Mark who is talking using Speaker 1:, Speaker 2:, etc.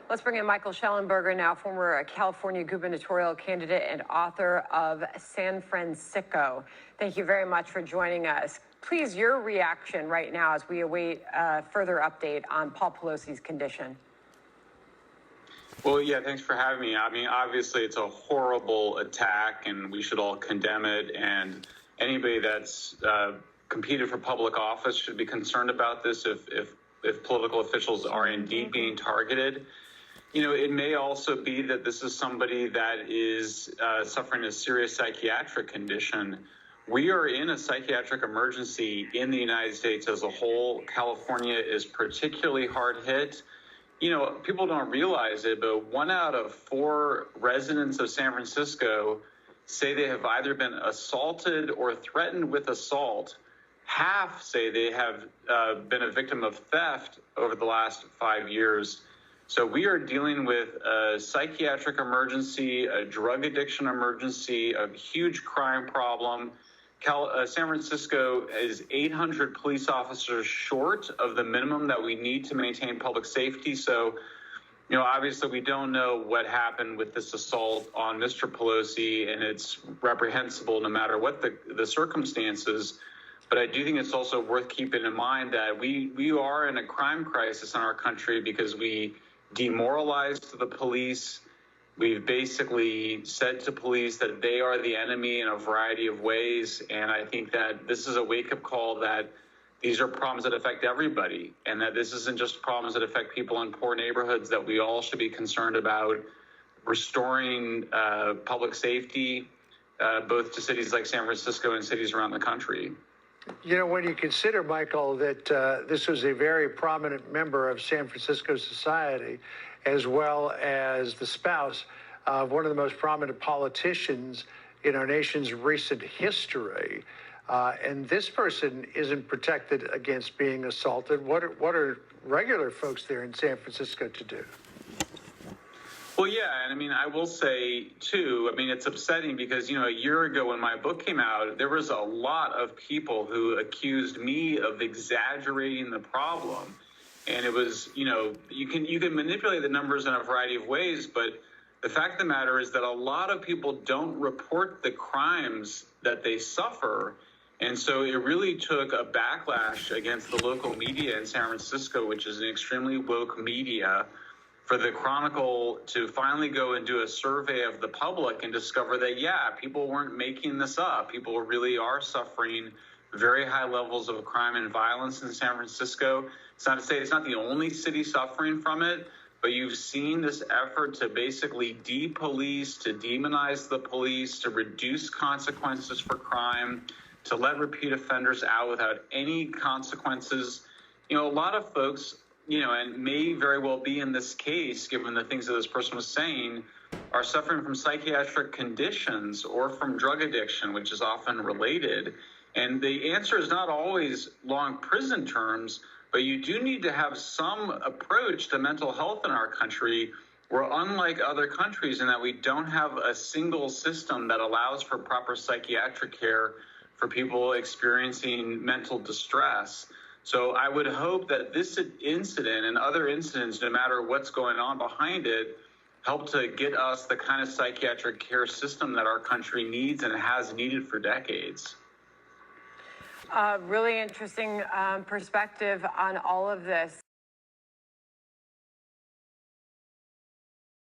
Speaker 1: Let's bring in Michael Schellenberger now, former California gubernatorial candidate and author of San Francisco. Thank you very much for joining us. Please, your reaction right now as we await further update on Paul Pelosi's condition.
Speaker 2: Well, yeah, thanks for having me. I mean, obviously, it's a horrible attack, and we should all condemn it. And anybody that's competed for public office should be concerned about this if political officials are indeed being targeted. You know, it may also be that this is somebody that is suffering a serious psychiatric condition. We are in a psychiatric emergency in the United States as a whole. California is particularly hard hit. You know, people don't realize it, but 1 out of 4 residents of San Francisco say they have either been assaulted or threatened with assault. Half say they have been a victim of theft over the last 5 years. So we are dealing with a psychiatric emergency, a drug addiction emergency, a huge crime problem. San Francisco is 800 police officers short of the minimum that we need to maintain public safety. So, you know, obviously we don't know what happened with this assault on Mr. Pelosi, and it's reprehensible no matter what the circumstances. But I do think it's also worth keeping in mind that we are in a crime crisis in our country because we demoralized the police. We've basically said to police that they are the enemy in a variety of ways. And I think that this is a wake-up call that these are problems that affect everybody, and that this isn't just problems that affect people in poor neighborhoods, that we all should be concerned about restoring public safety, both to cities like San Francisco and cities around the country.
Speaker 3: You know, when you consider, Michael, that this was a very prominent member of San Francisco society, as well as the spouse of one of the most prominent politicians in our nation's recent history, and this person isn't protected against being assaulted, what are regular folks there in San Francisco to do?
Speaker 2: Well, yeah, and I mean, I will say, too, I mean, it's upsetting because, you know, a year ago when my book came out, there was a lot of people who accused me of exaggerating the problem. And it was, you know, you can manipulate the numbers in a variety of ways, but the fact of the matter is that a lot of people don't report the crimes that they suffer. And so it really took a backlash against the local media in San Francisco, which is an extremely woke media, for the Chronicle to finally go and do a survey of the public and discover that, yeah, people weren't making this up. People really are suffering very high levels of crime and violence in San Francisco. It's not to say it's not the only city suffering from it, but you've seen this effort to basically de-police, to demonize the police, to reduce consequences for crime, to let repeat offenders out without any consequences. You know, a lot of folks, you know, and may very well be in this case, given the things that this person was saying, are suffering from psychiatric conditions or from drug addiction, which is often related. And the answer is not always long prison terms, but you do need to have some approach to mental health in our country. We're unlike other countries in that we don't have a single system that allows for proper psychiatric care for people experiencing mental distress. So I would hope that this incident and other incidents, no matter what's going on behind it, help to get us the kind of psychiatric care system that our country needs and has needed for decades.
Speaker 1: Really interesting perspective on all of this.